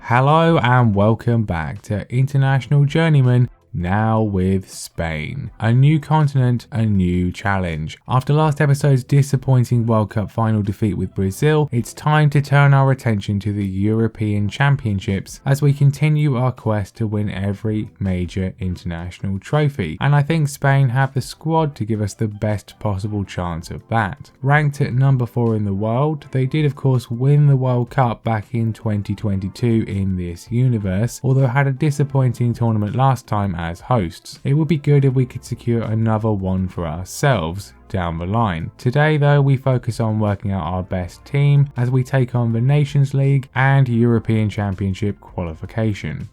Hello and welcome back to International Journeyman, now with Spain. A new continent, a new challenge. After last episode's disappointing World Cup final defeat with Brazil, it's time to turn our attention to the European Championships as we continue our quest to win every major international trophy. And I think Spain have the squad to give us the best possible chance of that. Ranked at number 4 in the world, they did of course win the World Cup back in 2022 in this universe, although had a disappointing tournament last time as hosts. It would be good if we could secure another one for ourselves down the line. Today though, we focus on working out our best team as we take on the Nations League and European Championship qualification.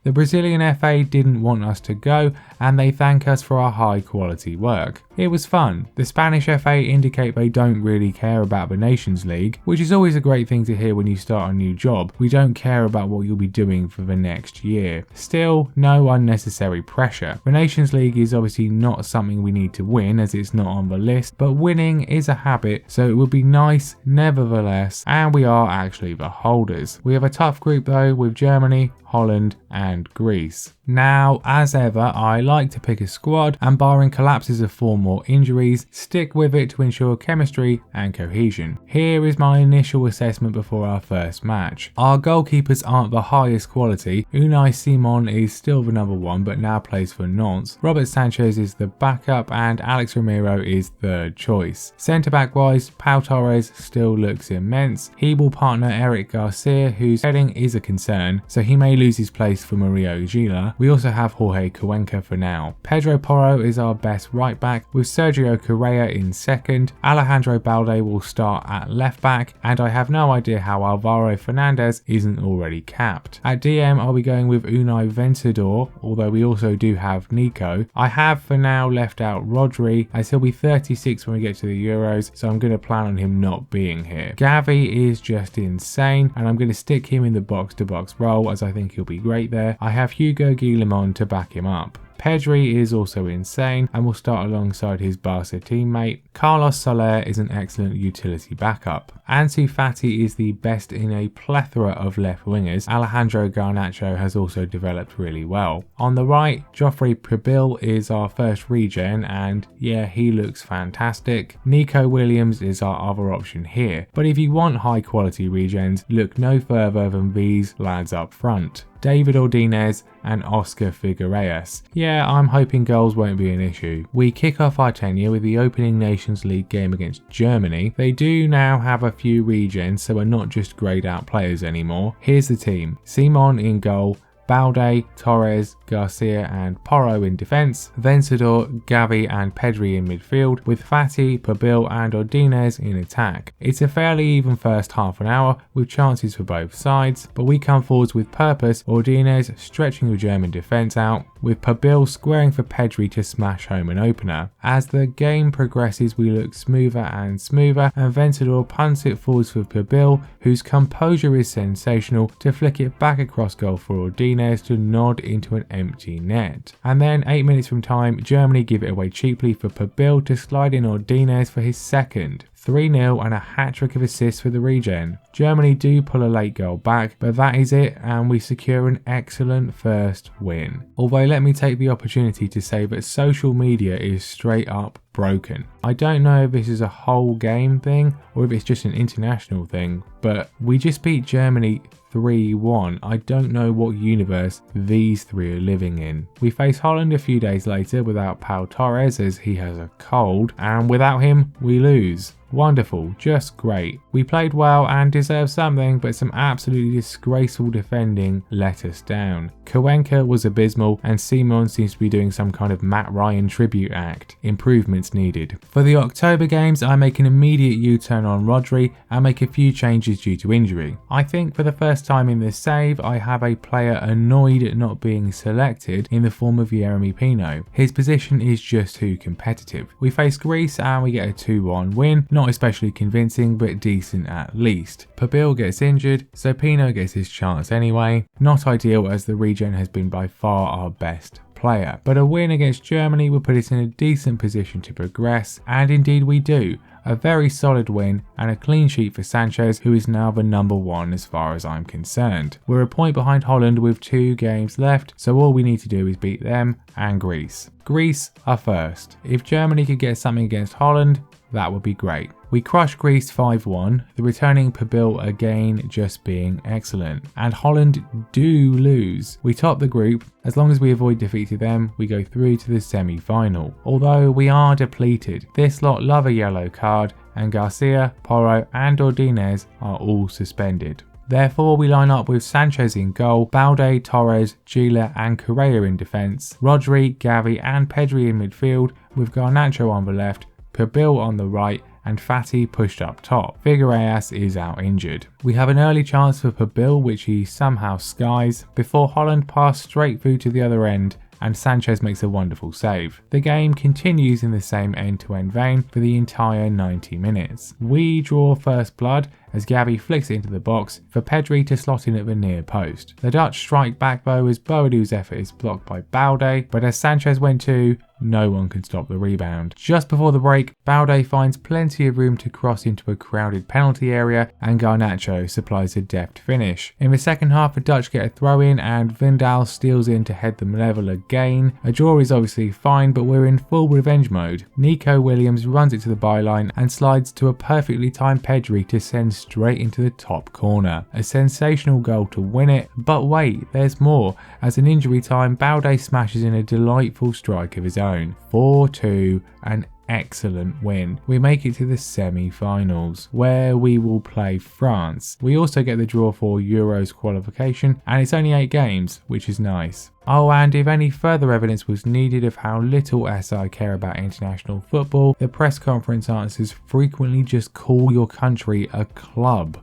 The Brazilian FA didn't want us to go and they thank us for our high quality work. It was fun. The Spanish FA indicate they don't really care about the Nations League, which is always a great thing to hear when you start a new job. We don't care about what you'll be doing for the next year. Still, no unnecessary pressure. The Nations League is obviously not something we need to win as it's not on the list, but winning is a habit, so it would be nice nevertheless, and we are actually the holders. We have a tough group though with Germany, Holland and Greece. Now, as ever, I like to pick a squad and barring collapses of form or injuries, stick with it to ensure chemistry and cohesion. Here is my initial assessment before our first match. Our goalkeepers aren't the highest quality. Unai Simon is still the number 1 but now plays for Nantes. Robert Sanchez is the backup and Alex Romero is third choice. Centre back wise, Pau Torres still looks immense. He will partner Eric Garcia, whose heading is a concern, so he may lose his place for Mario Gila. We also have Jorge Cuenca for now. Pedro Porro is our best right back, with Sergio Correa in second. Alejandro Balde will start at left back, and I have no idea how Alvaro Fernandez isn't already capped. At DM I'll be going with Unai Vencedor, although we also do have Nico. I have for now left out Rodri as he'll be 36 when we get to the Euros, so I'm going to plan on him not being here. Gavi is just insane and I'm going to stick him in the box-to-box role as I think he'll be great there. I have Hugo Guillemon to back him up. Pedri is also insane and will start alongside his Barca teammate. Carlos Soler is an excellent utility backup. Ansu Fati is the best in a plethora of left wingers. Alejandro Garnacho has also developed really well. On the right, Joffrey Prebil is our first regen and yeah, he looks fantastic. Nico Williams is our other option here. But if you want high quality regens, look no further than these lads up front. David Ordinez and Oscar Figueres. Yeah, I'm hoping goals won't be an issue. We kick off our tenure with the opening Nations League game against Germany. They do now have a few regens, so we're not just greyed out players anymore. Here's the team. Simon in goal, Balde, Torres, Garcia and Porro in defence, Vencedor, Gavi and Pedri in midfield, with Fati, Prebil and Ordinez in attack. It's a fairly even first half an hour with chances for both sides, but we come forwards with purpose, Ordinez stretching the German defence out, with Prebil squaring for Pedri to smash home an opener. As the game progresses we look smoother and smoother and Vencedor punts it forwards for Prebil, whose composure is sensational, to flick it back across goal for Ordinez to nod into an empty net. And then 8 minutes from time, Germany give it away cheaply for Prebil to slide in Ordinez for his second. 3-0 and a hat-trick of assists for the regen. Germany do pull a late goal back, but that is it and we secure an excellent first win. Although let me take the opportunity to say that social media is straight up broken. I don't know if this is a whole game thing or if it's just an international thing, but we just beat Germany 3-1. I don't know what universe these three are living in. We face Holland a few days later without Pau Torres as he has a cold, and without him we lose. Wonderful, just great. We played well and deserved something, but some absolutely disgraceful defending let us down. Cuenca was abysmal and Simon seems to be doing some kind of Matt Ryan tribute act. Improvements needed. For the October games I make an immediate U-turn on Rodri and make a few changes due to injury. I think for the first time in this save I have a player annoyed at not being selected in the form of Yeremy Pino. His position is just too competitive. We face Greece and we get a 2-1 win. Not especially convincing, but decent at least. Prebil gets injured, so Pino gets his chance anyway. Not ideal as the regen has been by far our best player, but a win against Germany will put us in a decent position to progress, and indeed we do. a very solid win and a clean sheet for Sanchez, who is now the number 1 as far as I'm concerned. We're a point behind Holland with 2 games left, so all we need to do is beat them and Greece. Greece are first. If Germany could get something against Holland, that would be great. We crushed Greece 5-1, the returning Pabil again just being excellent. And Holland do lose. We top the group. As long as we avoid defeat to them, we go through to the semi-final. Although we are depleted. This lot love a yellow card, and Garcia, Porro and Ordinez are all suspended. Therefore, we line up with Sanchez in goal, Balde, Torres, Gila and Correa in defence, Rodri, Gavi and Pedri in midfield, with Garnacho on the left, Pabil on the right and Fati pushed up top. Figueiredo is out injured. We have an early chance for Pabil which he somehow skies before Holland pass straight through to the other end and Sanchez makes a wonderful save. The game continues in the same end-to-end vein for the entire 90 minutes. We draw first blood as Gavi flicks it into the box for Pedri to slot in at the near post. The Dutch strike back though as Boadou's effort is blocked by Balde, but as Sanchez went to, no one can stop the rebound. Just before the break, Balde finds plenty of room to cross into a crowded penalty area and Garnacho supplies a deft finish. In the second half, the Dutch get a throw in and Vindal steals in to head them level again. A draw is obviously fine, but we're in full revenge mode. Nico Williams runs it to the byline and slides to a perfectly timed Pedri to send straight into the top corner. A sensational goal to win it, but wait, there's more. As in injury time, Balde smashes in a delightful strike of his own. 4-2, an excellent win. We make it to the semi-finals, where we will play France. We also get the draw for Euros qualification, and it's only 8 games, which is nice. Oh, and if any further evidence was needed of how little SI care about international football, the press conference answers frequently just call your country a club.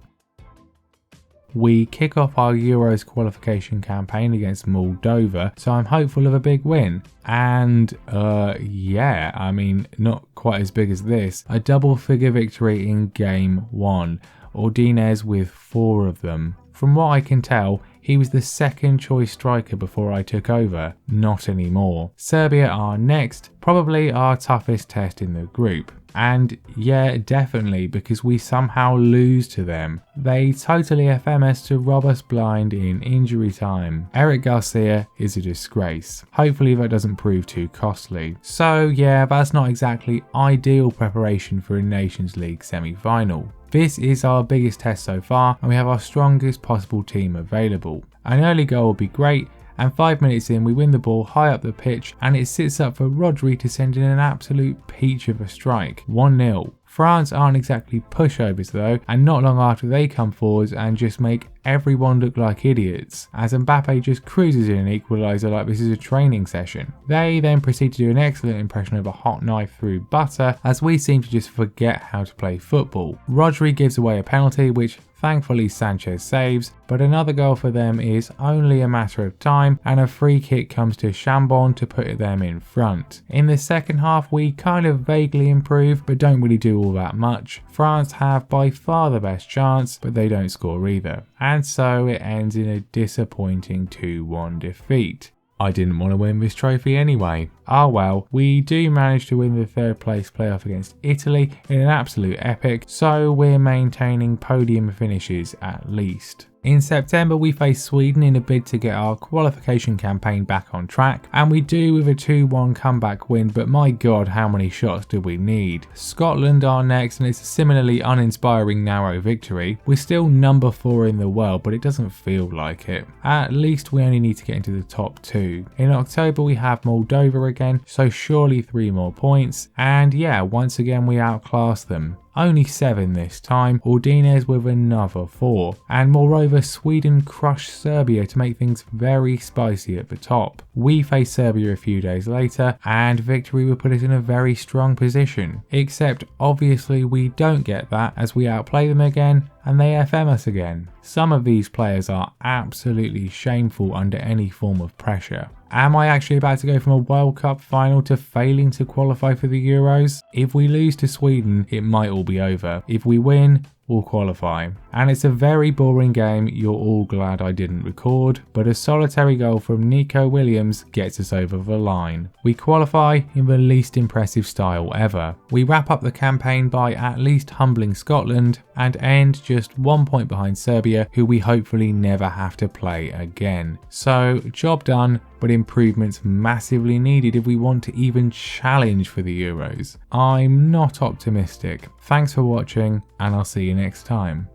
We kick off our Euros qualification campaign against Moldova, so I'm hopeful of a big win. And yeah, I mean, not quite as big as this. A double-figure victory in game 1. Ordinez with 4 of them. From what I can tell, he was the second choice striker before I took over, not anymore. Serbia are next, probably our toughest test in the group. And yeah, definitely, because we somehow lose to them. They totally FM us to rob us blind in injury time. Eric Garcia is a disgrace. Hopefully that doesn't prove too costly. So yeah, that's not exactly ideal preparation for a Nations League semi-final. This is our biggest test so far and we have our strongest possible team available. An early goal will be great, and 5 minutes in we win the ball high up the pitch and it sits up for Rodri to send in an absolute peach of a strike. 1-0. France aren't exactly pushovers though, and not long after they come forwards and just make everyone look like idiots, as Mbappe just cruises in an equaliser like this is a training session. They then proceed to do an excellent impression of a hot knife through butter, as we seem to just forget how to play football. Rodri gives away a penalty which thankfully Sanchez saves, but another goal for them is only a matter of time and a free kick comes to Chambon to put them in front. In the second half we kind of vaguely improve but don't really do all that much. France have by far the best chance but they don't score either, and so it ends in a disappointing 2-1 defeat. I didn't want to win this trophy anyway. Ah well, we do manage to win the 3rd place playoff against Italy in an absolute epic, so we're maintaining podium finishes at least. In September we face Sweden in a bid to get our qualification campaign back on track, and we do with a 2-1 comeback win, but my god how many shots do we need. Scotland are next and it's a similarly uninspiring narrow victory. We're still number 4 in the world but it doesn't feel like it. At least we only need to get into the top 2. In October we have Moldova again, so surely 3 more points, and yeah, once again we outclass them. Only 7 this time, Ordinez with another 4, and moreover Sweden crushed Serbia to make things very spicy at the top. We face Serbia a few days later and victory will put us in a very strong position, except obviously we don't get that as we outplay them again and they FM us again. Some of these players are absolutely shameful under any form of pressure. Am I actually about to go from a World Cup final to failing to qualify for the Euros? If we lose to Sweden, it might all be over. If we win, will qualify. And it's a very boring game you're all glad I didn't record, but a solitary goal from Nico Williams gets us over the line. We qualify in the least impressive style ever. We wrap up the campaign by at least humbling Scotland and end just 1 point behind Serbia, who we hopefully never have to play again. So job done, but improvements massively needed if we want to even challenge for the Euros. I'm not optimistic. Thanks for watching, and I'll see you next time.